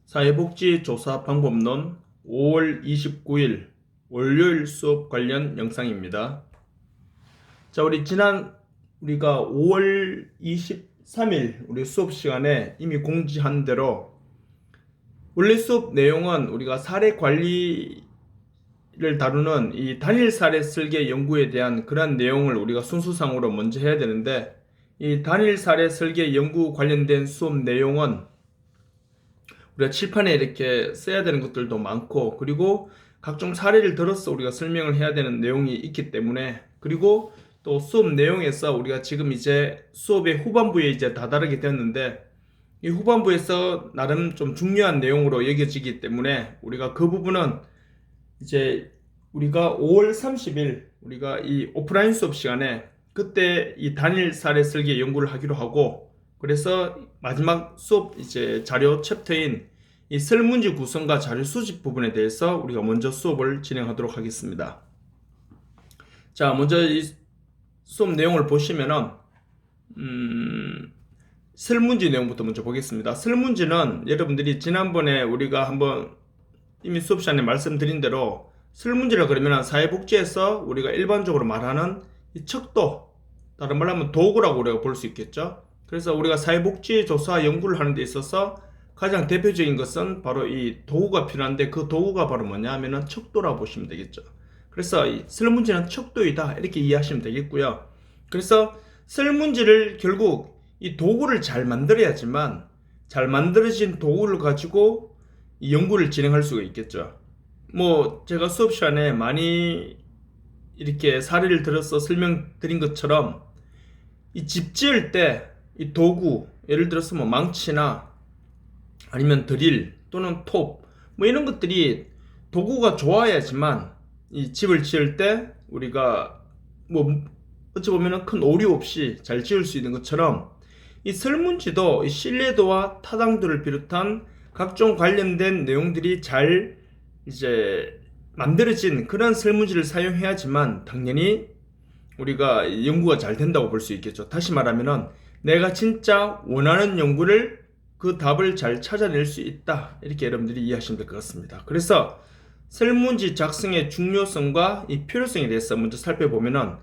사회복지조사 방법론 5월 29일 월요일 수업 관련 영상입니다. 자, 우리가 5월 23일 우리 수업 시간에 이미 공지한 대로 원래 수업 내용은 우리가 사례 관리를 다루는 이 단일 사례 설계 연구에 대한 그런 내용을 우리가 순서상으로 먼저 해야 되는데, 이 단일 사례 설계 연구 관련된 수업 내용은 우리가 칠판에 이렇게 써야 되는 것들도 많고, 그리고 각종 사례를 들어서 우리가 설명을 해야 되는 내용이 있기 때문에, 그리고 또 수업 내용에서 우리가 지금 이제 수업의 후반부에 이제 다다르게 되었는데, 이 후반부에서 나름 좀 중요한 내용으로 여겨지기 때문에 우리가 그 부분은 이제 우리가 5월 30일 우리가 이 오프라인 수업 시간에 그때 이 단일 사례 설계 연구를 하기로 하고, 그래서 마지막 수업 이제 자료 챕터인 이 설문지 구성과 자료 수집 부분에 대해서 우리가 먼저 수업을 진행하도록 하겠습니다. 자, 먼저 이 수업 내용을 보시면은 설문지 내용부터 먼저 보겠습니다. 설문지는 여러분들이 지난번에 우리가 한번 이미 수업 시간에 말씀드린 대로 설문지라 그러면 사회복지에서 우리가 일반적으로 말하는 이 척도, 다른 말로 하면 도구라고 우리가 볼 수 있겠죠. 그래서 우리가 사회복지 조사 연구를 하는 데 있어서 가장 대표적인 것은 바로 이 도구가 필요한데, 그 도구가 바로 뭐냐 하면은 척도라고 보시면 되겠죠. 그래서 이 설문지는 척도이다 이렇게 이해하시면 되겠고요. 그래서 설문지를 결국 이 도구를 잘 만들어야지만 잘 만들어진 도구를 가지고 이 연구를 진행할 수가 있겠죠. 뭐 제가 수업 시간에 많이 이렇게 사례를 들어서 설명드린 것처럼 이 집 지을 때 이 도구, 예를 들어서 뭐 망치나 아니면 드릴 또는 톱, 뭐 이런 것들이 도구가 좋아야지만 이 집을 지을 때 우리가 뭐 어찌 보면은 큰 오류 없이 잘 지을 수 있는 것처럼, 이 설문지도 이 신뢰도와 타당도를 비롯한 각종 관련된 내용들이 잘 이제 만들어진 그런 설문지를 사용해야지만 당연히 우리가 연구가 잘 된다고 볼 수 있겠죠. 다시 말하면은 내가 진짜 원하는 연구를 그 답을 잘 찾아낼 수 있다 이렇게 여러분들이 이해하시면 될 것 같습니다. 그래서 설문지 작성의 중요성과 이 필요성에 대해서 먼저 살펴보면은,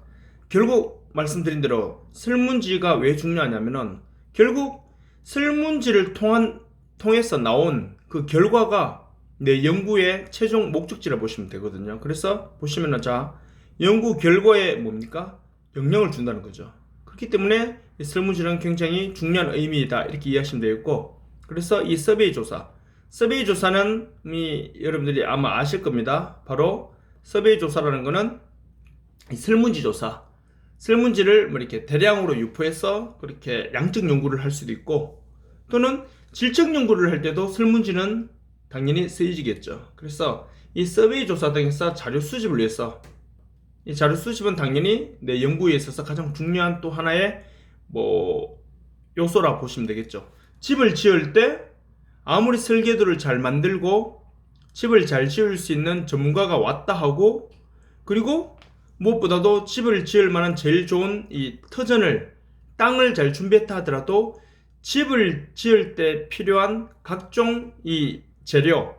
결국 말씀드린 대로 설문지가 왜 중요하냐면은 결국 설문지를 통해서 나온 그 결과가 내 연구의 최종 목적지라 보시면 되거든요. 그래서 보시면은 자, 연구 결과에 뭡니까? 영향을 준다는 거죠. 그렇기 때문에 이 설문지는 굉장히 중요한 의미이다 이렇게 이해하시면 되겠고, 그래서 이 서베이 조사는 여러분들이 아마 아실 겁니다. 바로 서베이 조사라는 거는 이 설문지 조사, 설문지를 뭐 이렇게 대량으로 유포해서 그렇게 양적 연구를 할 수도 있고, 또는 질적 연구를 할 때도 설문지는 당연히 쓰이지겠죠. 그래서 이 서베이 조사 등에서 자료 수집을 위해서, 이 자료 수집은 당연히 내 연구에 있어서 가장 중요한 또 하나의 뭐 요소라 보시면 되겠죠. 집을 지을 때 아무리 설계도를 잘 만들고 집을 잘 지을 수 있는 전문가가 왔다 하고, 그리고 무엇보다도 집을 지을 만한 제일 좋은 이 터전을, 땅을 잘 준비했다 하더라도 집을 지을 때 필요한 각종 이 재료,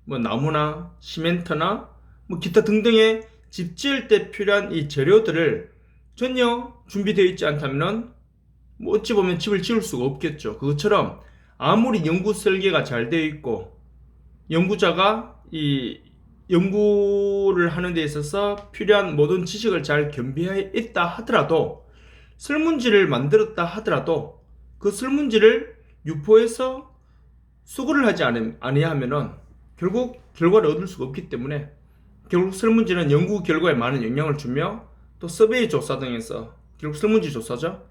뭐 나무나 시멘트나 뭐 기타 등등의 집 지을 때 필요한 이 재료들을 전혀 준비되어 있지 않다면 뭐 어찌 보면 집을 지을 수가 없겠죠. 그것처럼 아무리 연구 설계가 잘 되어 있고 연구자가 이 연구를 하는 데 있어서 필요한 모든 지식을 잘 겸비해 있다 하더라도, 설문지를 만들었다 하더라도 그 설문지를 유포해서 수거를 하지 아니하면은 결국 결과를 얻을 수가 없기 때문에, 결국 설문지는 연구 결과에 많은 영향을 주며, 또 서베이 조사 등에서 결국 설문지 조사죠,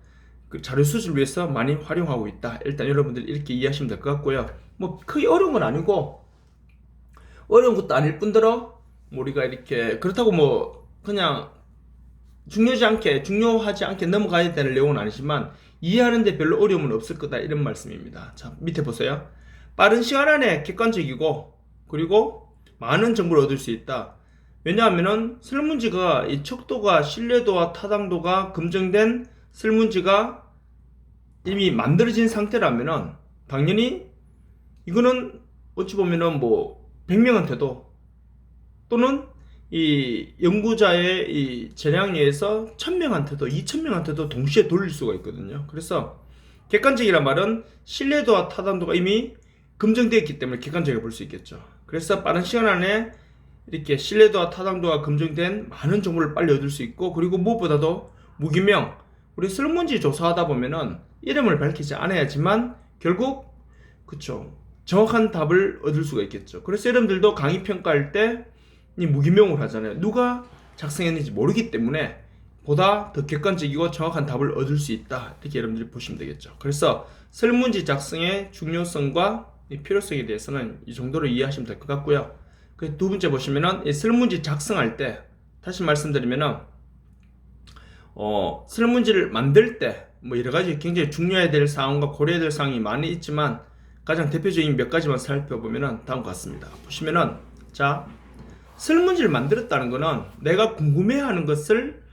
그 자료 수집을 위해서 많이 활용하고 있다. 일단 여러분들 이렇게 이해하시면 될 것 같고요. 뭐 크게 어려운 건 아니고, 어려운 것도 아닐 뿐더러 우리가 이렇게 그렇다고 뭐 그냥 중요하지 않게 넘어가야 되는 내용은 아니지만 이해하는데 별로 어려움은 없을 거다 이런 말씀입니다. 자, 밑에 보세요. 빠른 시간 안에 객관적이고 그리고 많은 정보를 얻을 수 있다. 왜냐하면은 설문지가 이 척도가, 신뢰도와 타당도가 검증된 설문지가 이미 만들어진 상태라면은 당연히 이거는 어찌 보면은 뭐 100명한테도 또는 이 연구자의 이 재량에서 1000명한테도 2000명한테도 동시에 돌릴 수가 있거든요. 그래서 객관적이란 말은 신뢰도와 타당도가 이미 검증되어 있기 때문에 객관적으로 볼 수 있겠죠. 그래서 빠른 시간 안에 이렇게 신뢰도와 타당도가 검증된 많은 정보를 빨리 얻을 수 있고, 그리고 무엇보다도 무기명, 우리 설문지 조사하다 보면은 이름을 밝히지 않아야지만 결국 그쵸 정확한 답을 얻을 수가 있겠죠. 그래서 여러분들도 강의 평가할 때 이 무기명으로 하잖아요. 누가 작성했는지 모르기 때문에 보다 더 객관적이고 정확한 답을 얻을 수 있다, 이렇게 여러분들이 보시면 되겠죠. 그래서 설문지 작성의 중요성과 이 필요성에 대해서는 이 정도로 이해하시면 될 것 같고요. 그 두 번째 보시면은 이 설문지 작성할 때 다시 말씀드리면은 설문지를 만들 때 뭐 여러 가지 굉장히 중요해야 될 사항과 고려해야 될 사항이 많이 있지만 가장 대표적인 몇 가지만 살펴보면은 다음과 같습니다. 보시면은 자, 설문지를 만들었다는 거는 내가 궁금해하는 것을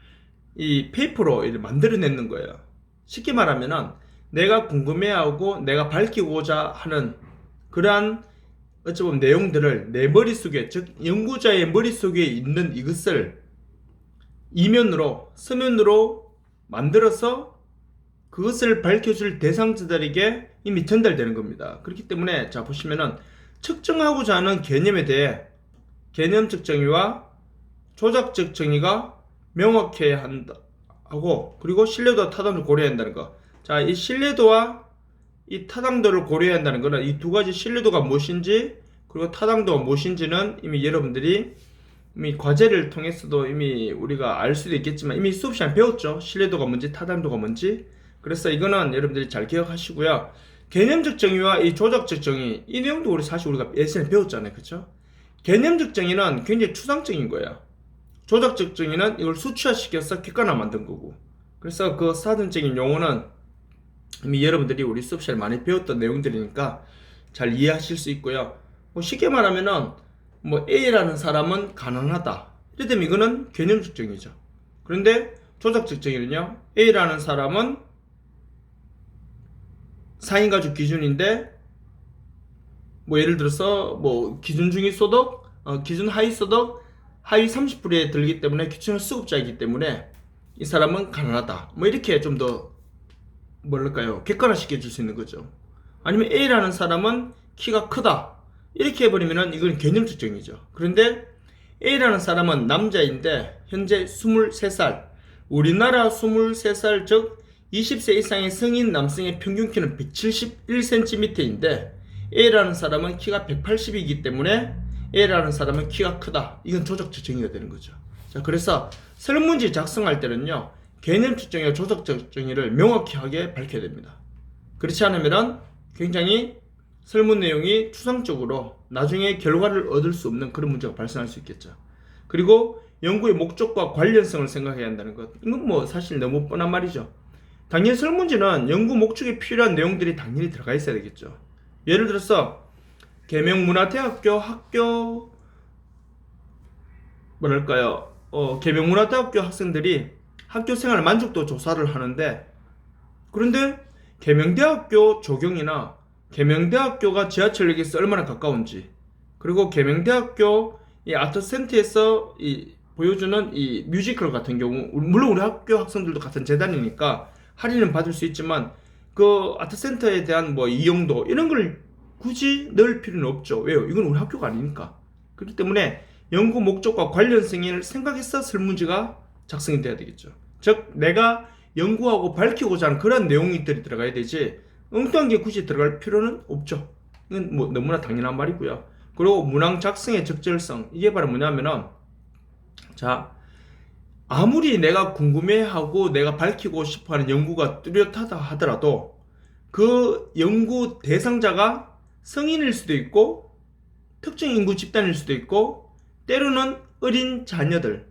이 페이퍼로 만들어내는 거예요. 쉽게 말하면은 내가 궁금해하고 내가 밝히고자 하는 그러한 어찌 보면 내용들을 내 머릿속에, 즉 연구자의 머릿속에 있는 이것을 이면으로 서면으로 만들어서 그것을 밝혀줄 대상자들에게 이미 전달되는 겁니다. 그렇기 때문에 자 보시면은 측정하고자 하는 개념에 대해 개념적 정의와 조작적 정의가 명확해야 한다 하고, 그리고 신뢰도와 타당도를 고려해야 한다는 거. 자, 이 신뢰도와 이 타당도를 고려해야 한다는 거는 이 두 가지, 신뢰도가 무엇인지 그리고 타당도가 무엇인지는 이미 여러분들이 이미 과제를 통해서도 이미 우리가 알 수도 있겠지만 이미 수업 시간에 배웠죠. 신뢰도가 뭔지 타당도가 뭔지. 그래서 이거는 여러분들이 잘 기억하시고요. 개념적 정의와 이 조작적 정의, 이 내용도 우리가 예전에 배웠잖아요. 그쵸? 개념적 정의는 굉장히 추상적인 거예요. 조작적 정의는 이걸 수치화시켜서 객관화 만든 거고. 그래서 그 사전적인 용어는 이미 여러분들이 우리 수업 시간에 많이 배웠던 내용들이니까 잘 이해하실 수 있고요. 뭐 쉽게 말하면은 뭐 A라는 사람은 가난하다, 이랬다면 이거는 개념적 정의죠. 그런데 조작적 정의는요, A라는 사람은 4인 가족 기준인데 뭐 예를 들어서 뭐 기준 중위 소득, 기준 하위 소득, 하위 30%에 들기 때문에 기준은 수급자이기 때문에 이 사람은 가난하다, 뭐 이렇게 좀 더 뭐랄까요, 객관화 시켜줄 수 있는 거죠. 아니면 A라는 사람은 키가 크다, 이렇게 해버리면은 이건 개념적 정의죠. 그런데 A라는 사람은 남자인데 현재 23살, 우리나라 23살 즉 20세 이상의 성인 남성의 평균 키는 171cm인데 A라는 사람은 키가 180이기 때문에 A라는 사람은 키가 크다. 이건 조작적 정의가 되는 거죠. 자, 그래서 설문지 작성할 때는요, 개념적 정의와 조작적 정의를 명확히 하게 밝혀야 됩니다. 그렇지 않으면 굉장히 설문 내용이 추상적으로 나중에 결과를 얻을 수 없는 그런 문제가 발생할 수 있겠죠. 그리고 연구의 목적과 관련성을 생각해야 한다는 것, 이건 뭐 사실 너무 뻔한 말이죠. 당연히 설문지는 연구 목적에 필요한 내용들이 당연히 들어가 있어야 되겠죠. 예를 들어서 계명문화대학교 학교 뭐랄까요, 계명문화대학교 학생들이 학교 생활 만족도 조사를 하는데, 그런데 계명대학교 조경이나 계명대학교가 지하철역에서 얼마나 가까운지, 그리고 계명대학교 이 아트센터에서 이 보여주는 이 뮤지컬 같은 경우, 물론 우리 학교 학생들도 같은 재단이니까 할인은 받을 수 있지만 그 아트센터에 대한 뭐 이용도 이런 걸 굳이 넣을 필요는 없죠. 왜요? 이건 우리 학교가 아니니까. 그렇기 때문에 연구 목적과 관련성을 생각해서 설문지가 작성이 돼야 되겠죠. 즉 내가 연구하고 밝히고자 하는 그런 내용들이 들어가야 되지 엉뚱한 게 굳이 들어갈 필요는 없죠. 이건 뭐 너무나 당연한 말이고요. 그리고 문항 작성의 적절성, 이게 바로 뭐냐면은 자, 아무리 내가 궁금해하고 내가 밝히고 싶어하는 연구가 뚜렷하다 하더라도 그 연구 대상자가 성인일 수도 있고 특정 인구 집단일 수도 있고 때로는 어린 자녀들,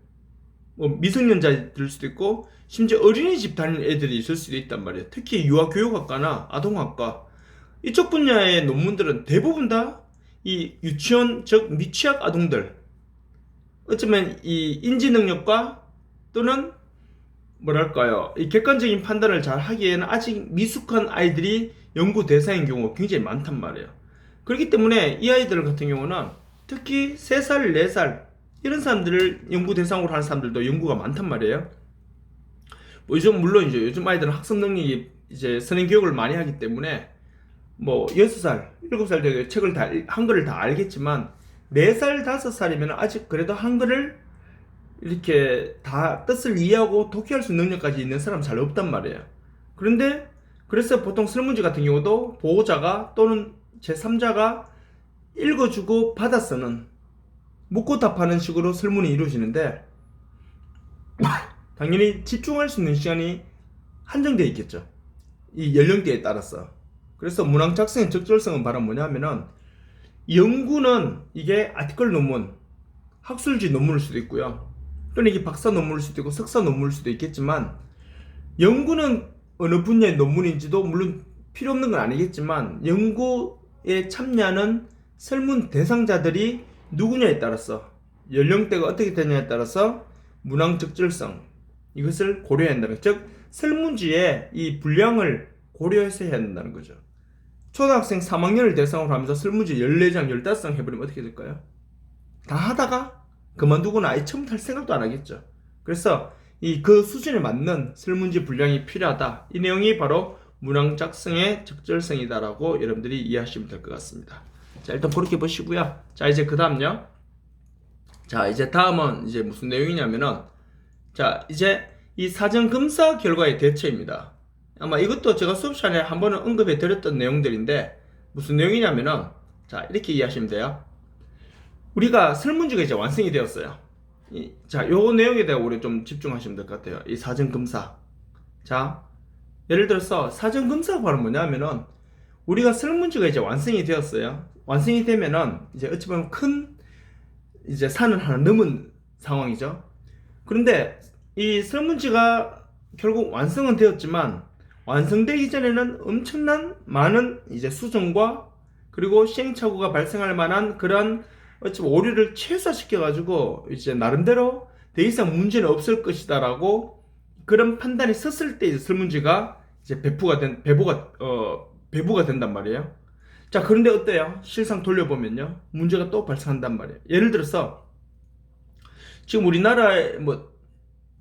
뭐 미성년자일 수도 있고 심지어 어린이집 다니는 애들이 있을 수도 있단 말이에요. 특히 유아교육학과나 아동학과 이쪽 분야의 논문들은 대부분 다 이 유치원 즉 미취학 아동들, 어쩌면 이 인지 능력과 또는 뭐랄까요, 이 객관적인 판단을 잘 하기에는 아직 미숙한 아이들이 연구 대상인 경우가 굉장히 많단 말이에요. 그렇기 때문에 이 아이들 같은 경우는 특히 3살, 4살 이런 사람들을 연구 대상으로 하는 사람들도 연구가 많단 말이에요. 뭐 요즘 물론 이제 요즘 아이들은 학습 능력이 이제 선행 교육을 많이 하기 때문에 뭐 6살, 7살 되게 책을 다 한글을 다 알겠지만 4살, 5살이면 아직 그래도 한글을 이렇게 다 뜻을 이해하고 독해할 수 있는 능력까지 있는 사람 잘 없단 말이에요. 그런데 그래서 보통 설문지 같은 경우도 보호자가 또는 제3자가 읽어주고 받아 쓰는 묻고 답하는 식으로 설문이 이루어지는데 당연히 집중할 수 있는 시간이 한정되어 있겠죠. 이 연령대에 따라서. 그래서 문항 작성의 적절성은 바로 뭐냐면은 연구는 이게 아티클 논문, 학술지 논문일 수도 있고요. 또는 이게 박사 논문일 수도 있고 석사 논문일 수도 있겠지만 연구는 어느 분야의 논문인지도 물론 필요 없는 건 아니겠지만 연구에 참여하는 설문 대상자들이 누구냐에 따라서 연령대가 어떻게 되냐에 따라서 문항 적절성 이것을 고려해야 한다는 것. 즉 설문지의 이 분량을 고려해서 해야 한다는 거죠. 초등학생 3학년을 대상으로 하면서 설문지 14장 15장 해버리면 어떻게 될까요? 다 하다가 그만두고는 아예 처음부터 할 생각도 안 하겠죠. 그래서 그 수준에 맞는 설문지 분량이 필요하다. 이 내용이 바로 문항 작성의 적절성이다라고 여러분들이 이해하시면 될 것 같습니다. 자, 일단 그렇게 보시고요. 자, 이제 그 다음요. 자, 이제 다음은 이제 무슨 내용이냐면은 자, 이제 이 사전검사 결과의 대처입니다. 아마 이것도 제가 수업 시간에 한 번은 언급해 드렸던 내용들인데 무슨 내용이냐면은 자, 이렇게 이해하시면 돼요. 우리가 설문지가 이제 완성이 되었어요. 자, 요 내용에 대해 우리 좀 집중하시면 될 것 같아요. 이 사전검사. 자, 예를 들어서 사전검사가 바로 뭐냐면은 우리가 설문지가 이제 완성이 되었어요. 완성이 되면은 이제 어찌 보면 큰 이제 산을 하나 넘은 상황이죠. 그런데 이 설문지가 결국 완성은 되었지만 완성되기 전에는 엄청난 많은 이제 수정과 그리고 시행착오가 발생할 만한 그런 어찌 오류를 최소화시켜 가지고 이제 나름대로 더 이상 문제는 없을 것이다라고 그런 판단이 섰을 때 이제 설문지가 이제 배부가 된단 말이에요. 자, 그런데 어때요? 실상 돌려보면요, 문제가 또 발생한단 말이에요. 예를 들어서 지금 우리나라에 뭐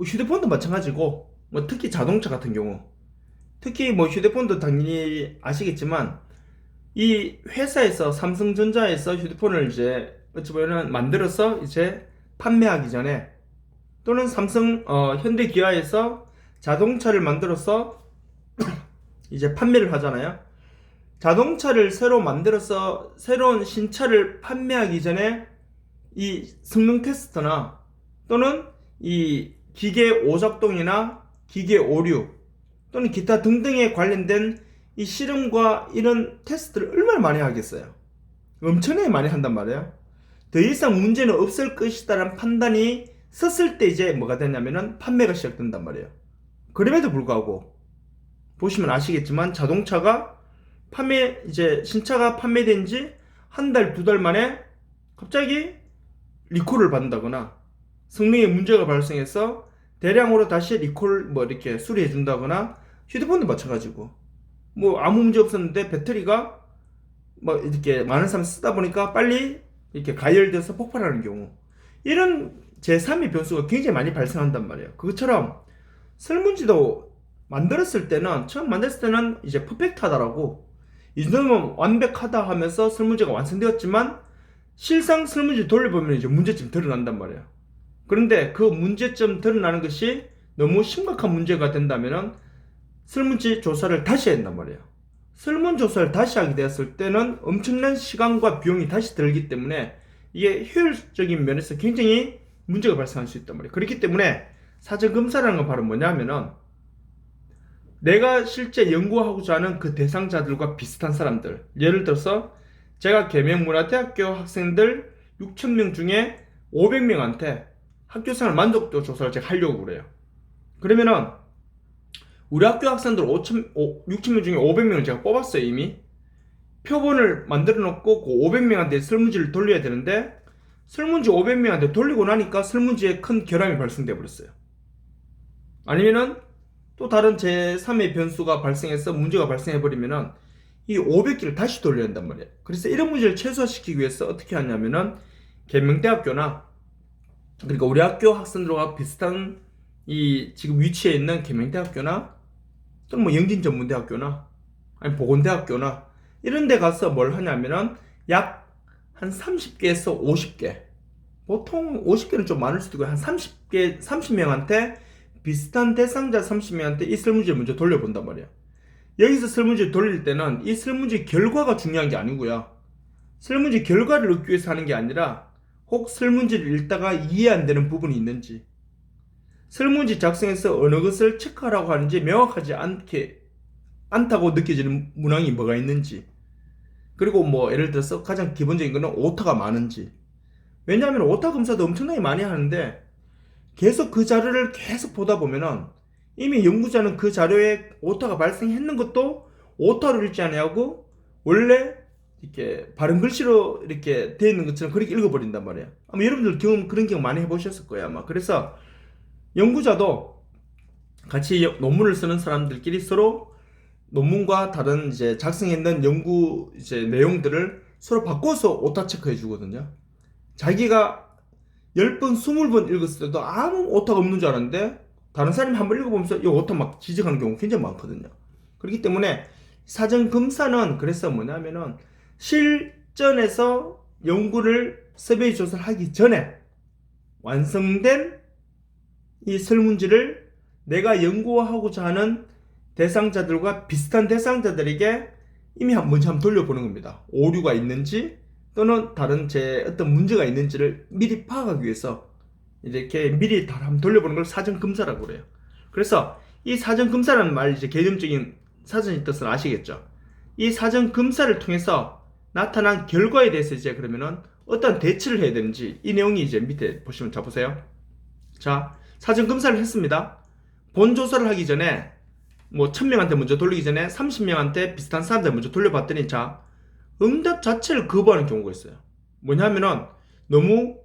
휴대폰도 마찬가지고 뭐 특히 자동차 같은 경우 특히 뭐 휴대폰도 당연히 아시겠지만 이 회사에서 삼성전자에서 휴대폰을 이제 어찌 보면 만들어서 이제 판매하기 전에 또는 현대기아에서 자동차를 만들어서 이제 판매를 하잖아요. 자동차를 새로 만들어서 새로운 신차를 판매하기 전에 이 성능 테스트나 또는 이 기계 오작동이나 기계 오류 또는 기타 등등에 관련된 이 실험과 이런 테스트를 얼마나 많이 하겠어요? 엄청나게 많이 한단 말이에요. 더 이상 문제는 없을 것이다라는 판단이 섰을 때 이제 뭐가 되냐면은 판매가 시작된단 말이에요. 그럼에도 불구하고 보시면 아시겠지만 자동차가 이제 신차가 판매된 지 한 달, 2달 만에 갑자기 리콜을 받는다거나 성능에 문제가 발생해서 대량으로 다시 리콜 뭐 이렇게 수리해 준다거나 휴대폰도 마찬가지고 뭐 아무 문제 없었는데 배터리가 뭐 이렇게 많은 사람이 쓰다 보니까 빨리 이렇게 가열돼서 폭발하는 경우 이런 제3의 변수가 굉장히 많이 발생한단 말이에요. 그것처럼 설문지도 처음 만들었을 때는 이제 퍼펙트하다라고 이 정도면 완벽하다 하면서 설문지가 완성되었지만 실상 설문지 돌려보면 이제 문제점이 드러난단 말이에요. 그런데 그 문제점 드러나는 것이 너무 심각한 문제가 된다면은 설문지 조사를 다시 해야 한단 말이에요. 설문조사를 다시 하게 되었을 때는 엄청난 시간과 비용이 다시 들기 때문에 이게 효율적인 면에서 굉장히 문제가 발생할 수 있단 말이에요. 그렇기 때문에 사전검사라는 건 바로 뭐냐면은 내가 실제 연구하고자 하는 그 대상자들과 비슷한 사람들, 예를 들어서 제가 계명문화대학교 학생들 6,000명 중에 500명한테 학교생활 만족도 조사를 제가 하려고 그래요. 그러면은 우리 학교 학생들 6,000명 중에 500명을 제가 뽑았어요. 이미 표본을 만들어 놓고 그 500명한테 설문지를 돌려야 되는데 설문지 500명한테 돌리고 나니까 설문지에 큰 결함이 발생돼 버렸어요. 아니면은 또 다른 제3의 변수가 발생해서 문제가 발생해 버리면은 이 500개를 다시 돌려야 한단 말이에요. 그래서 이런 문제를 최소화시키기 위해서 어떻게 하냐면은 계명대학교나 그러니까 우리 학교 학생들과 비슷한 이 지금 위치에 있는 계명대학교나 또는 뭐 영진전문대학교나 아니 보건대학교나 이런 데 가서 뭘 하냐면은 약 한 30개에서 50개, 보통 50개는 좀 많을 수도 있고 한 30개, 30명한테 비슷한 대상자 30명한테 이 설문지를 먼저 돌려본단 말이야. 여기서 설문지를 돌릴 때는 이 설문지 결과가 중요한 게 아니고요. 설문지 결과를 얻기 위해서 하는 게 아니라 혹 설문지를 읽다가 이해 안 되는 부분이 있는지, 설문지 작성에서 어느 것을 체크하라고 하는지 명확하지 않다고 느껴지는 문항이 뭐가 있는지, 그리고 뭐 예를 들어서 가장 기본적인 거는 오타가 많은지. 왜냐하면 오타 검사도 엄청나게 많이 하는데 계속 그 자료를 계속 보다 보면은 이미 연구자는 그 자료에 오타가 발생했는 것도 오타로 읽지 않냐고 원래 이렇게 바른 글씨로 이렇게 되어 있는 것처럼 그렇게 읽어버린단 말이에요. 아마 여러분들 그런 경험 많이 해보셨을 거예요 아마. 그래서 연구자도 같이 논문을 쓰는 사람들끼리 서로 논문과 다른 이제 작성했는 연구 이제 내용들을 서로 바꿔서 오타 체크해 주거든요. 자기가 10번, 20번 읽었을 때도 아무 오타가 없는 줄 알았는데 다른 사람이 한번 읽어보면서 이 오타 막 지적하는 경우 굉장히 많거든요. 그렇기 때문에 사전 검사는 그래서 뭐냐면은 실전에서 연구를 서베이 조사를 하기 전에 완성된 이 설문지를 내가 연구하고자 하는 대상자들과 비슷한 대상자들에게 이미 먼저 한번 돌려보는 겁니다. 오류가 있는지 또는 다른 제 어떤 문제가 있는지를 미리 파악하기 위해서 이렇게 미리 다 한번 돌려보는 걸 사전 검사라고 그래요. 그래서 이 사전 검사라는 말 이제 개념적인 사전의 뜻을 아시겠죠? 이 사전 검사를 통해서 나타난 결과에 대해서 이제 그러면은 어떤 대처를 해야 되는지 이 내용이 이제 밑에 보시면 자 보세요. 자, 사전 검사를 했습니다. 본 조사를 하기 전에 뭐 1000명한테 먼저 돌리기 전에 30명한테 비슷한 사람들 먼저 돌려봤더니 자 응답 자체를 거부하는 경우가 있어요. 뭐냐면은 너무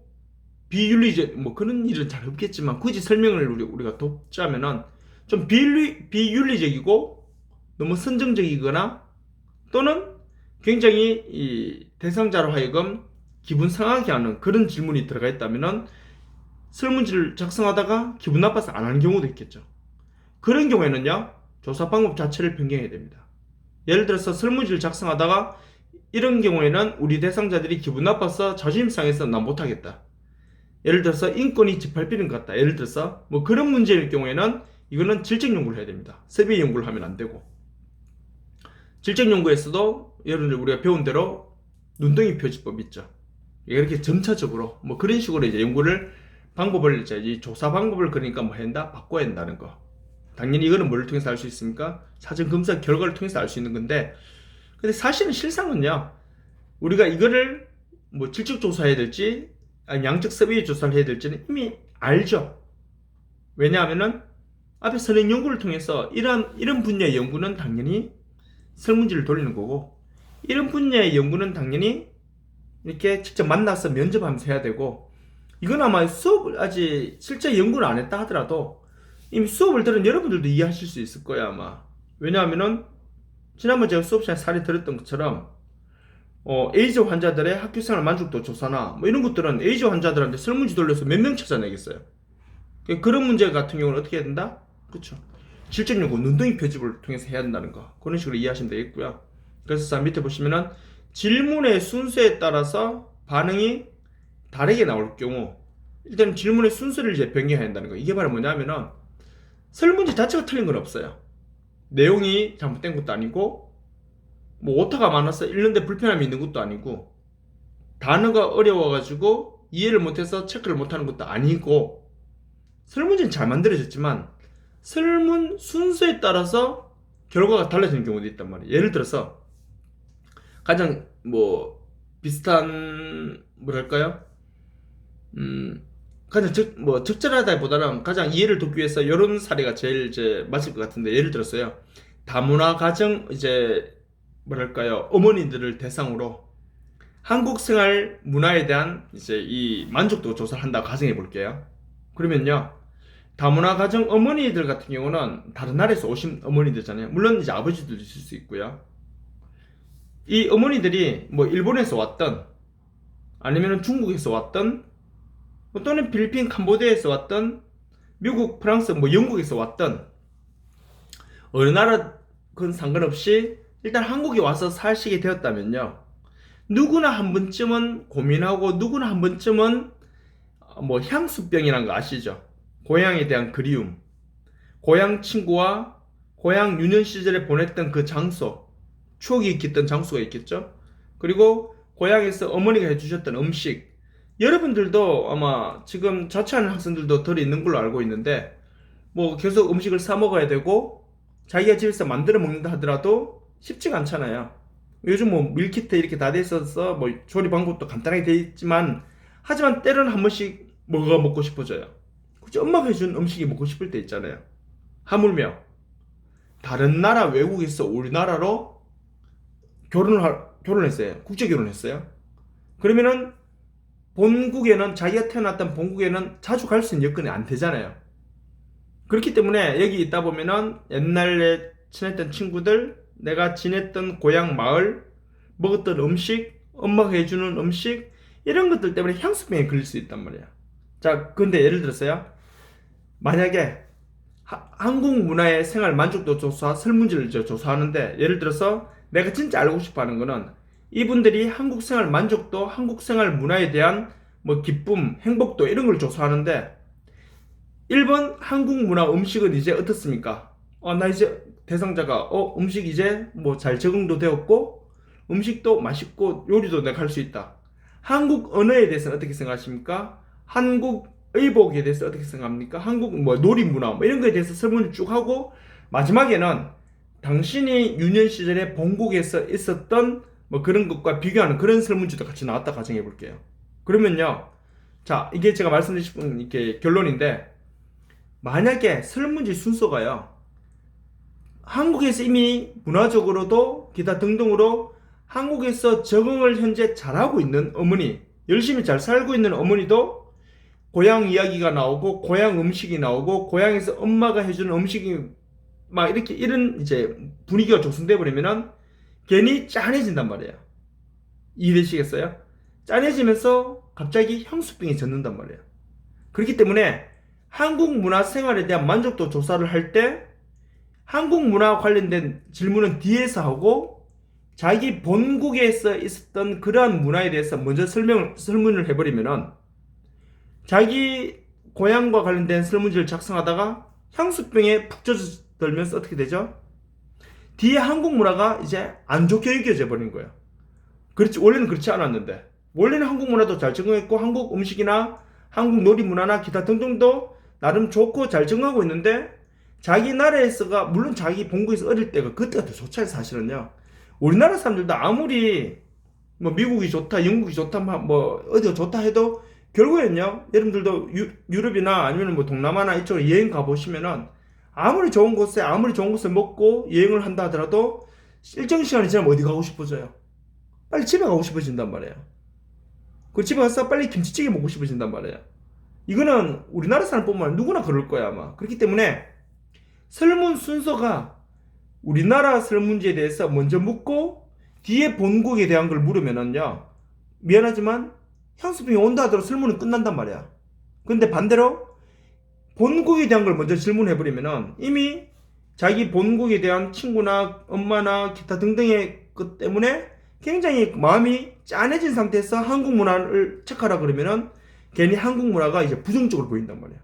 비윤리적 뭐 그런 일은 잘 없겠지만 굳이 설명을 우리가 돕자면은 좀 비윤리적이고 너무 선정적이거나 또는 굉장히 이 대상자로 하여금 기분 상하게 하는 그런 질문이 들어가 있다면은 설문지를 작성하다가 기분 나빠서 안 하는 경우도 있겠죠. 그런 경우에는요 조사 방법 자체를 변경해야 됩니다. 예를 들어서 설문지를 작성하다가 이런 경우에는 우리 대상자들이 기분 나빠서 자존심 상해서 난 못하겠다. 예를 들어서 인권이 짓밟히는 것 같다. 예를 들어서 뭐 그런 문제일 경우에는 이거는 질적 연구를 해야 됩니다. 서베이 연구를 하면 안 되고. 질적 연구에서도 여러분들 우리가 배운 대로 눈덩이 표지법 있죠. 이렇게 점차적으로 뭐 그런 식으로 이제 방법을 이제 이 조사 방법을 그러니까 뭐 한다 바꿔야 한다는 거. 당연히 이거는 뭐를 통해서 알 수 있습니까? 사전 검사 결과를 통해서 알 수 있는 건데, 근데 사실은 실상은요, 우리가 이거를 뭐 질적 조사해야 될지, 아니 양적 서베이 조사를 해야 될지는 이미 알죠. 왜냐하면은 앞에 선행 연구를 통해서 이런 분야의 연구는 당연히 설문지를 돌리는 거고, 이런 분야의 연구는 당연히 이렇게 직접 만나서 면접하면서 해야 되고, 이건 아마 수업을 아직 실제 연구를 안 했다 하더라도 이미 수업을 들은 여러분들도 이해하실 수 있을 거야 아마. 왜냐하면은 지난번 제가 수업 시간에 사례 들었던 것처럼 에이즈 환자들의 학교생활 만족도 조사나 뭐 이런 것들은 에이즈 환자들한테 설문지 돌려서 몇 명 찾아내겠어요. 그런 문제 같은 경우는 어떻게 해야 된다? 그렇죠. 질적 연구 눈덩이 표집을 통해서 해야 된다는 거. 그런 식으로 이해하시면 되겠고요. 그래서 자 밑에 보시면은 질문의 순서에 따라서 반응이 다르게 나올 경우 일단 질문의 순서를 이제 변경해야 한다는 거. 이게 바로 뭐냐면은 설문지 자체가 틀린 건 없어요. 내용이 잘못된 것도 아니고 뭐 오타가 많아서 읽는데 불편함이 있는 것도 아니고 단어가 어려워가지고 이해를 못해서 체크를 못하는 것도 아니고 설문지는 잘 만들어졌지만 설문 순서에 따라서 결과가 달라지는 경우도 있단 말이에요. 예를 들어서 가장 뭐 비슷한 뭐랄까요? 가장 적절하다기보다는 가장 이해를 돕기 위해서 이런 사례가 제일 이제 맞을 것 같은데, 예를 들었어요. 다문화 가정 이제 뭐랄까요? 어머니들을 대상으로 한국 생활 문화에 대한 이제 이 만족도 조사를 한다고 가정해 볼게요. 그러면요. 다문화 가정 어머니들 같은 경우는 다른 나라에서 오신 어머니들잖아요. 물론 이제 아버지들도 있을 수 있고요. 이 어머니들이 뭐 일본에서 왔던 아니면 중국에서 왔던 뭐 또는 필리핀, 캄보디아에서 왔던 미국, 프랑스, 뭐 영국에서 왔던 어느 나라건 상관없이 일단 한국에 와서 사시게 되었다면요. 누구나 한 번쯤은 고민하고 누구나 한 번쯤은 뭐 향수병이라는 거 아시죠? 고향에 대한 그리움, 고향 친구와 고향 유년 시절에 보냈던 그 장소, 추억이 있겠던 장소가 있겠죠? 그리고 고향에서 어머니가 해주셨던 음식, 여러분들도 아마 지금 자취하는 학생들도 덜 있는 걸로 알고 있는데 뭐 계속 음식을 사 먹어야 되고 자기가 집에서 만들어 먹는다 하더라도 쉽지가 않잖아요. 요즘 뭐 밀키트 이렇게 다 돼 있어서 뭐 조리 방법도 간단하게 돼 있지만 하지만 때로는 한 번씩 뭐가 먹고 싶어져요. 굳이 엄마가 해준 음식이 먹고 싶을 때 있잖아요. 하물며 다른 나라 외국에서 우리나라로 결혼했어요. 국제 결혼했어요. 그러면은 본국에는 자기가 태어났던 본국에는 자주 갈 수 있는 여건이 안 되잖아요. 그렇기 때문에 여기 있다 보면은 옛날에 친했던 친구들, 내가 지냈던 고향 마을, 먹었던 음식, 엄마가 해주는 음식 이런 것들 때문에 향수병에 걸릴 수 있단 말이야. 자, 근데 예를 들어서요. 만약에 한국 문화의 생활 만족도 조사, 설문지를 조사하는데 예를 들어서 내가 진짜 알고 싶어 하는 거는 이분들이 한국 생활 만족도, 한국 생활 문화에 대한 뭐 기쁨, 행복도 이런 걸 조사하는데 1번 한국 문화 음식은 이제 어떻습니까? 나 이제 대상자가 음식 이제 뭐 잘 적응도 되었고 음식도 맛있고 요리도 내가 할 수 있다. 한국 언어에 대해서는 어떻게 생각하십니까? 한국 의복에 대해서 어떻게 생각합니까? 한국 뭐 놀이 문화 뭐 이런 거에 대해서 설문을 쭉 하고 마지막에는 당신이 유년 시절에 본국에서 있었던 뭐 그런 것과 비교하는 그런 설문지도 같이 나왔다 가정해 볼게요. 그러면요. 자, 이게 제가 말씀드린 싶은 이렇게 결론인데 만약에 설문지 순서가요. 한국에서 이미 문화적으로도 기타 등등으로 한국에서 적응을 현재 잘하고 있는 어머니, 열심히 잘 살고 있는 어머니도 고향 이야기가 나오고 고향 음식이 나오고 고향에서 엄마가 해주는 음식이 막 이렇게 이런 이제 분위기가 조성돼 버리면은 괜히 짠해진단 말이에요. 이해되시겠어요? 짠해지면서 갑자기 향수병이 젖는단 말이에요. 그렇기 때문에 한국 문화 생활에 대한 만족도 조사를 할 때 한국 문화와 관련된 질문은 뒤에서 하고 자기 본국에서 있었던 그러한 문화에 대해서 먼저 설문을 해버리면은 자기 고향과 관련된 설문지를 작성하다가 향수병에 푹 젖어들면서 어떻게 되죠? 뒤에 한국 문화가 이제 안 좋게 여겨져 버린 거예요. 그렇지, 원래는 그렇지 않았는데 원래는 한국 문화도 잘 적응했고 한국 음식이나 한국 놀이 문화나 기타 등등도 나름 좋고 잘 적응하고 있는데 자기 나라에서가 물론 자기 본국에서 어릴 때가 그때가 더 좋죠. 사실은요. 우리나라 사람들도 아무리 뭐 미국이 좋다, 영국이 좋다, 뭐 어디가 좋다 해도 결국엔요. 여러분들도 유럽이나 아니면 뭐 동남아나 이쪽으로 여행 가 보시면은 아무리 좋은 곳에 먹고 여행을 한다 하더라도 일정 시간이 지나면 어디 가고 싶어져요? 빨리 집에 가고 싶어진단 말이에요. 그 집에 가서 빨리 김치찌개 먹고 싶어진단 말이에요. 이거는 우리나라 사람뿐만 아니라 누구나 그럴 거야 아마. 그렇기 때문에 설문 순서가 우리나라 설문지에 대해서 먼저 묻고 뒤에 본국에 대한 걸 물으면은요. 미안하지만 향수병이 온다 하더라도 설문은 끝난단 말이야. 근데 반대로 본국에 대한 걸 먼저 질문해버리면은 이미 자기 본국에 대한 친구나 엄마나 기타 등등의 것 때문에 굉장히 마음이 짠해진 상태에서 한국 문화를 체크하라 그러면은 괜히 한국 문화가 이제 부정적으로 보인단 말이야.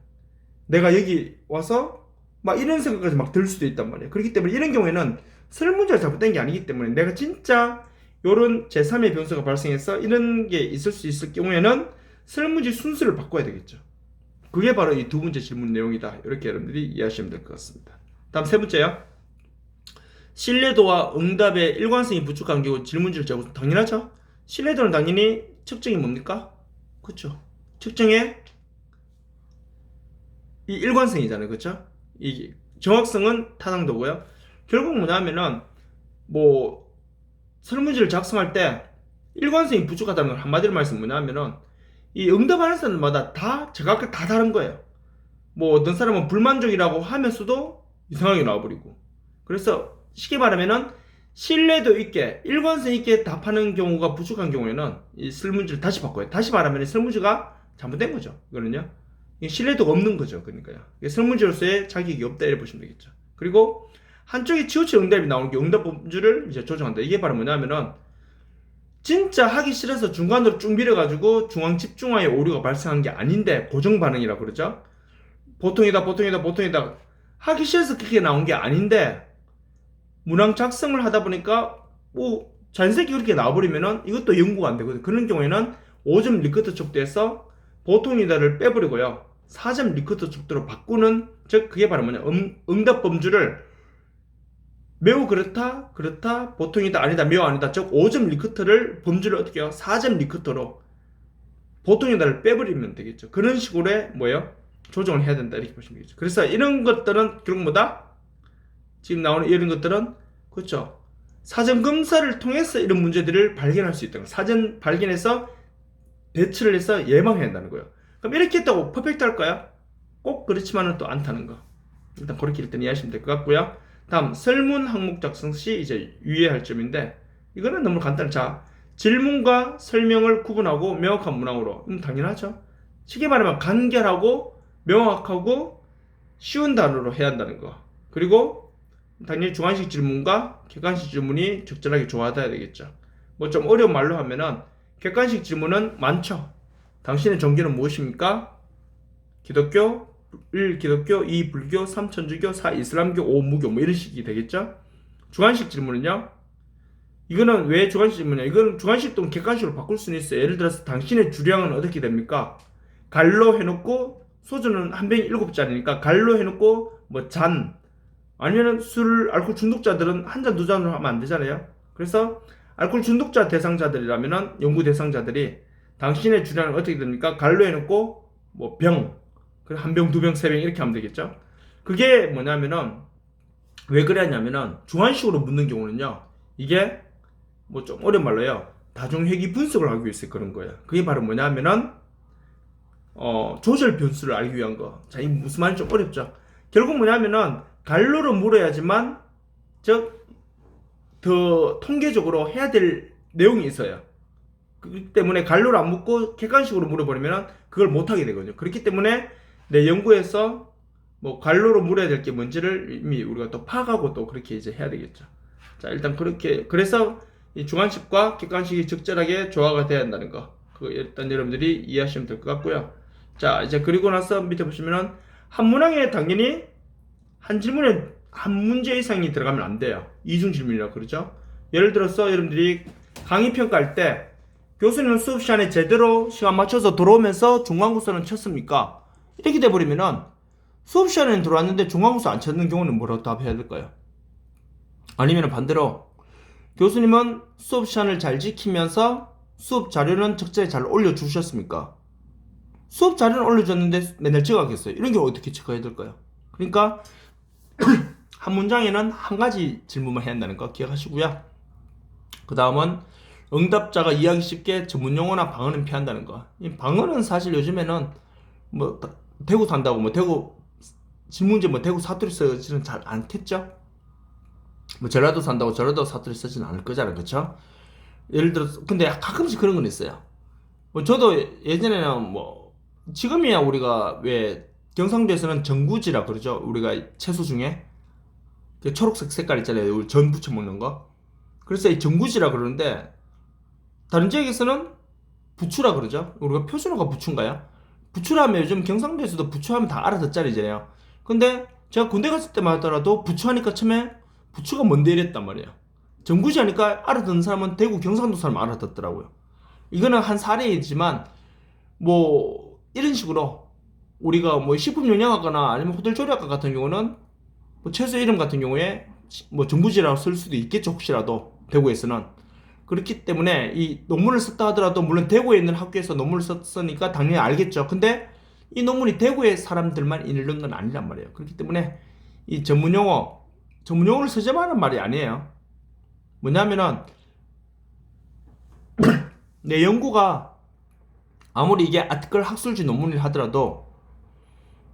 내가 여기 와서 막 이런 생각까지 막 들 수도 있단 말이야. 그렇기 때문에 이런 경우에는 설문지가 잘못된 게 아니기 때문에 내가 진짜 요런 제3의 변수가 발생해서 이런 게 있을 수 있을 경우에는 설문지 순서를 바꿔야 되겠죠. 그게 바로 이 두 번째 질문 내용이다. 이렇게 여러분들이 이해하시면 될 것 같습니다. 다음 세 번째요. 신뢰도와 응답의 일관성이 부족한 경우 질문지를 적어서 당연하죠. 신뢰도는 당연히 측정이 뭡니까? 그렇죠. 측정의 이 일관성이잖아요. 그렇죠? 이 정확성은 타당도고요. 결국 뭐냐면은 뭐 설문지를 작성할 때 일관성이 부족하다는 걸 한마디로 말씀 뭐냐면은 이 응답하는 사람마다 다 제각각 다 다른 거예요. 뭐 어떤 사람은 불만족이라고 하면서도 이상하게 나와버리고 그래서 쉽게 말하면은 신뢰도 있게 일관성 있게 답하는 경우가 부족한 경우에는 이 설문지를 다시 바꿔요. 다시 말하면 설문지가 잘못된 거죠. 이거는요. 신뢰도가 없는 거죠. 그러니까요. 설문지로서의 자격이 없다 이렇게 보시면 되겠죠. 그리고 한쪽에 치우친 응답이 나오는 게 응답 범주를 이제 조정한다. 이게 바로 뭐냐면은 진짜 하기 싫어서 중간으로 쭉 밀어가지고 중앙 집중화에 오류가 발생한 게 아닌데 고정 반응이라고 그러죠. 보통이다. 하기 싫어서 그렇게 나온 게 아닌데 문항 작성을 하다 보니까 뭐 자연스럽게 그렇게 나와버리면은 이것도 연구가 안 되거든. 그런 경우에는 5점 리커트 촉대에서 보통이다를 빼버리고요. 4점 리커트 촉대로 바꾸는, 즉 그게 바로 뭐냐, 응답 범주를 매우 그렇다, 보통이다, 아니다, 매우 아니다, 즉 5점 리커트를 범주를 어떻게 해요? 4점 리커트로 보통이다를 빼버리면 되겠죠. 그런 식으로 뭐예요? 조정을 해야 된다 이렇게 보시면 되겠죠. 그래서 이런 것들은 결국 뭐다? 지금 나오는 이런 것들은 그렇죠. 사전 검사를 통해서 이런 문제들을 발견할 수 있다는 거예요. 사전 발견해서 대처를 해서 예방해야 한다는 거예요. 그럼 이렇게 했다고 퍼펙트 할까요? 꼭 그렇지만은 또 않다는 거. 일단 그렇게 일단 이해하시면 될 것 같고요. 다음 설문 항목 작성 시 이제 유의할 점인데 이거는 너무 간단해. 자, 질문과 설명을 구분하고 명확한 문항으로. 당연하죠. 쉽게 말하면 간결하고 명확하고 쉬운 단어로 해야 한다는 거. 그리고 당연히 주관식 질문과 객관식 질문이 적절하게 조화돼야 되겠죠. 뭐 좀 어려운 말로 하면은 객관식 질문은 많죠. 당신의 종교는 무엇입니까? 기독교, 1. 기독교, 2. 불교, 3. 천주교, 4. 이슬람교, 5. 무교 뭐 이런 식이 되겠죠. 주관식 질문은요. 이거는 왜 주관식 질문이냐? 이거는 주관식 또는 객관식으로 바꿀 수는 있어요. 예를 들어서 당신의 주량은 어떻게 됩니까? 갈로 해놓고 소주는 한 병이 7잔이니까 갈로 해놓고 뭐 잔, 아니면 술, 알코올 중독자들은 한 잔, 두 잔으로 하면 안 되잖아요. 그래서 알코올 중독자 대상자들이라면은 연구 대상자들이 당신의 주량은 어떻게 됩니까? 갈로 해놓고 뭐 병, 그래 한 병, 두 병, 세 병 이렇게 하면 되겠죠. 그게 뭐냐면은 왜 그러냐면은 주관식으로 묻는 경우는요. 이게 뭐 좀 어려운 말로요. 다중회귀 분석을 하기 위해서 그런 거예요. 그게 바로 뭐냐면은 조절 변수를 알기 위한 거. 자, 이 무슨 말인지 좀 어렵죠. 결국 뭐냐면은 갈로로 물어야지만 더 통계적으로 해야 될 내용이 있어요. 그렇기 때문에 갈로로 안 묻고 객관식으로 물어버리면 그걸 못하게 되거든요. 그렇기 때문에 내 연구에서 뭐 갈로로 물어야 될 게 뭔지를 이미 우리가 또 파악하고 또 그렇게 이제 해야 되겠죠. 자, 일단 그렇게, 그래서 이 주관식과 객관식이 적절하게 조화가 돼야 한다는 거. 그거 일단 여러분들이 이해하시면 될 것 같고요. 자, 이제 그리고 나서 밑에 보시면은 한 문항에 당연히 한 질문에 한 문제 이상이 들어가면 안 돼요. 이중 질문이라고 그러죠. 예를 들어서 여러분들이 강의 평가할 때 교수님은 수업 시간에 제대로 시간 맞춰서 들어오면서 중간고사는 쳤습니까? 이렇게 돼버리면은 수업 시간에는 들어왔는데 중간고사 안 쳤는 경우는 뭐라고 답해야 될까요? 아니면 반대로 교수님은 수업 시간을 잘 지키면서 수업 자료는 적절히 잘 올려주셨습니까? 수업 자료는 올려줬는데 맨날 지각했어요. 이런 경우 어떻게 체크해야 될까요? 그러니까 한 문장에는 한 가지 질문만 해야 한다는 거 기억하시고요. 그 다음은 응답자가 이해하기 쉽게 전문 용어나 방언은 피한다는 거. 이 방언은 사실 요즘에는 뭐 대구 산다고 뭐 대구 질문제 뭐 대구 사투리 쓰지는 잘 않겠죠. 뭐 전라도 산다고 전라도 사투리 쓰지는 않을 거잖아요, 그렇죠? 예를 들어서 근데 가끔씩 그런 건 있어요. 뭐 저도 예전에는 뭐 지금이야 우리가 왜 경상도에서는 전구지라 그러죠. 우리가 채소 중에 그 초록색 색깔 있잖아요. 우리 전 부쳐 먹는 거. 그래서 이 전구지라 그러는데 다른 지역에서는 부추라 그러죠. 우리가 표준어가 부추인가요? 부추라 하면 요즘 경상도에서도 부추하면 다 알아듣잖아요. 근데 제가 군대 갔을 때만 하더라도 부추하니까 처음에 부추가 뭔데 이랬단 말이에요. 전구지 하니까 알아듣는 사람은 대구 경상도 사람 알아듣더라고요. 이거는 한 사례이지만 뭐 이런 식으로 우리가 뭐 식품 영양학과나 아니면 호텔 조리학과 같은 경우는 뭐 채소 이름 같은 경우에 뭐 전구지라고 쓸 수도 있겠죠. 혹시라도 대구에서는. 그렇기 때문에 이 논문을 썼다 하더라도 물론 대구에 있는 학교에서 논문을 썼으니까 당연히 알겠죠. 근데 이 논문이 대구의 사람들만 읽는 건 아니란 말이에요. 그렇기 때문에 이 전문용어를 쓰자마는 말이 아니에요. 뭐냐면은 내 연구가 아무리 이게 아티클 학술지 논문이라 하더라도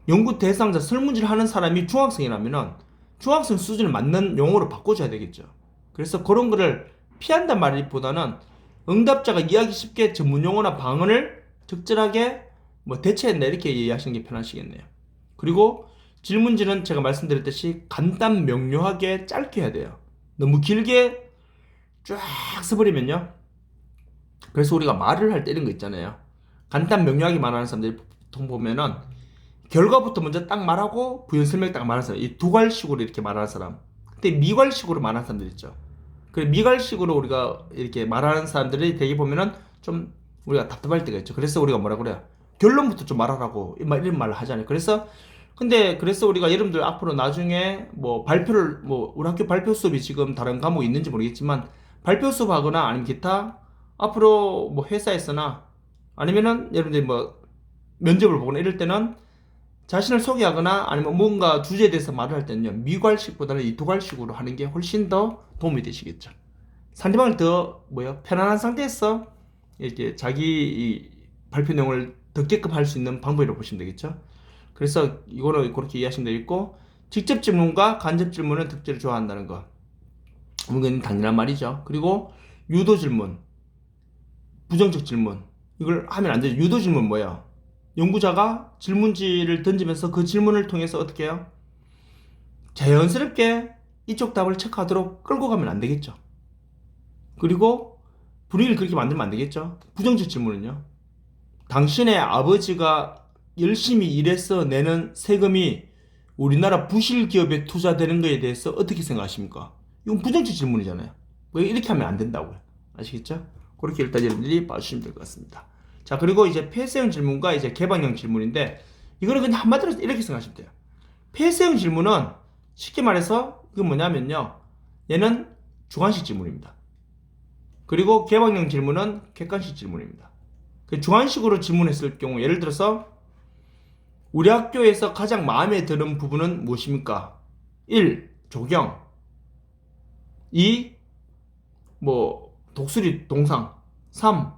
연구 대상자 설문지를 하는 사람이 중학생이라면은 중학생 수준에 맞는 용어로 바꿔줘야 되겠죠. 그래서 그런 거를 피한단 말보다는 응답자가 이해하기 쉽게 전문 용어나 방언을 적절하게 뭐 대체한다 이렇게 이해하시는 게 편하시겠네요. 그리고 질문지는 제가 말씀드렸듯이 간단 명료하게 짧게 해야 돼요. 너무 길게 쫙 써버리면요. 그래서 우리가 말을 할 때 이런 거 있잖아요. 간단 명료하게 말하는 사람들이 보통 보면은 결과부터 먼저 딱 말하고 부연 설명 딱 말하는 사람, 이 두괄식으로 이렇게 말하는 사람. 근데 미괄식으로 말하는 사람들 있죠. 그 미괄식으로 우리가 이렇게 말하는 사람들이 되게 보면은 좀 우리가 답답할 때가 있죠. 그래서 우리가 뭐라 그래요? 결론부터 좀 말하라고 이런 말을 하잖아요. 그래서 우리가 여러분들 앞으로 나중에 뭐 발표를 뭐 우리 학교 발표 수업이 지금 다른 과목이 있는지 모르겠지만 발표 수업 하거나 아니면 기타 앞으로 뭐 회사에서나 아니면은 여러분들이 뭐 면접을 보거나 이럴 때는 자신을 소개하거나 아니면 뭔가 주제에 대해서 말을 할 때는요, 미괄식보다는 이 두괄식으로 하는 게 훨씬 더 도움이 되시겠죠. 상대방을 더 편안한 상태에서 이렇게 자기 이 발표 내용을 듣게끔 할 수 있는 방법이라고 보시면 되겠죠. 그래서 이거는 그렇게 이해하시면 되겠고, 직접 질문과 간접 질문은 특징을 좋아한다는 거. 이건 당연한 말이죠. 그리고 유도 질문, 부정적 질문. 이걸 하면 안 되죠. 유도 질문 뭐예요? 연구자가 질문지를 던지면서 그 질문을 통해서 어떻게 해요? 자연스럽게 이쪽 답을 체크하도록 끌고 가면 안 되겠죠. 그리고 분위기를 그렇게 만들면 안 되겠죠. 부정적 질문은요. 당신의 아버지가 열심히 일해서 내는 세금이 우리나라 부실 기업에 투자되는 것에 대해서 어떻게 생각하십니까? 이건 부정적 질문이잖아요. 왜 이렇게 하면 안 된다고요. 아시겠죠? 그렇게 일단 여러분들이 봐주시면 될 것 같습니다. 자, 그리고 이제 폐쇄형 질문과 이제 개방형 질문인데, 이거는 그냥 한마디로 이렇게 생각하시면 돼요. 폐쇄형 질문은 쉽게 말해서 이건 뭐냐면요, 얘는 주관식 질문입니다. 그리고 개방형 질문은 객관식 질문입니다. 주관식으로 질문했을 경우, 예를 들어서 우리 학교에서 가장 마음에 드는 부분은 무엇입니까? 1. 조경. 2. 독수리 동상. 3.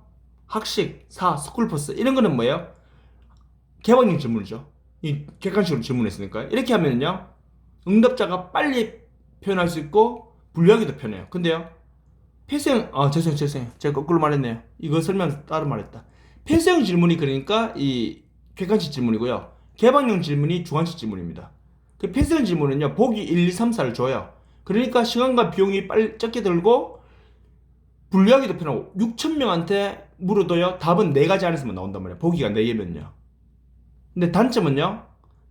학식. 4. 스쿨버스. 이런 거는 뭐예요? 개방형 질문이죠. 이 객관식으로 질문했으니까. 이렇게 하면요, 응답자가 빨리 표현할 수 있고 분류하기도 편해요. 근데요, 폐쇄형, 죄송해요. 제가 거꾸로 말했네요. 이거 설명 따로 말했다. 폐쇄형 질문이 그러니까 이 객관식 질문이고요. 개방형 질문이 주관식 질문입니다. 그 폐쇄형 질문은요, 보기 1, 2, 3, 4를 줘요. 그러니까 시간과 비용이 빨리 적게 들고 분류하기도 편하고 6,000명한테 물어도요, 답은 4가지 안에서만 나온단 말이에요. 보기가 4개면요. 근데 단점은요,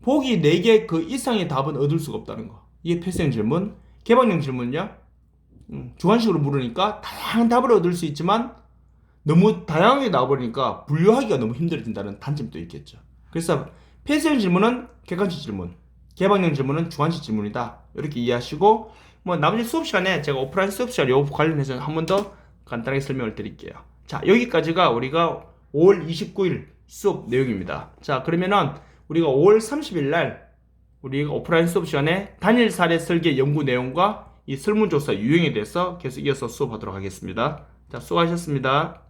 보기 4개 그 이상의 답은 얻을 수가 없다는 거. 이게 폐쇄형 질문. 개방형 질문은요, 주관식으로 물으니까 다양한 답을 얻을 수 있지만 너무 다양하게 나와버리니까 분류하기가 너무 힘들어진다는 단점도 있겠죠. 그래서 폐쇄형 질문은 객관식 질문, 개방형 질문은 주관식 질문이다. 이렇게 이해하시고, 나머지 수업 시간에 제가 오프라인 수업 시간 요 관련해서 한 번 더 간단하게 설명을 드릴게요. 자, 여기까지가 우리가 5월 29일 수업 내용입니다. 자, 그러면은 우리가 5월 30일 날 우리가 오프라인 수업 시간에 단일 사례 설계 연구 내용과 이 설문조사 유형에 대해서 계속 이어서 수업하도록 하겠습니다. 자, 수고하셨습니다.